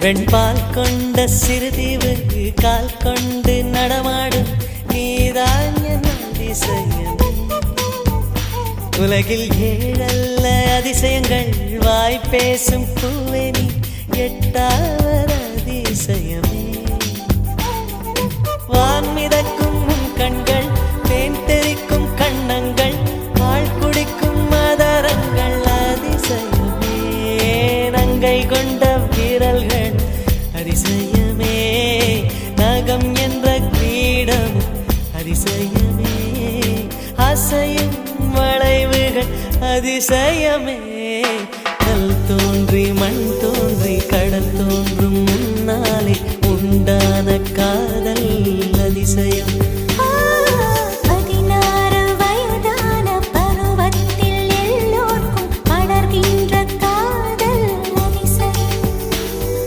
வெண்பால் கொண்ட சிறுதீவு கால் கொண்டு நடமாடும் நீதான் என் அதிசயம். உலகில் ஏழல்ல அதிசயங்கள் வாய் பேசும் பூவே நீ எட்டாவது அதிசயமே. வான் மிதக்கும் கண்கள் தேன் தெறிக்கும் கண்ணங்கள் பால் குடிக்கும் மதரங்கள் அதிசயமே. நங்கை கொண்ட விரல்கள் அதிசயமே. நகம் என்ற கிரீடம் அதிசயமே. அசையும் வளைவுகள் அதிசயமே.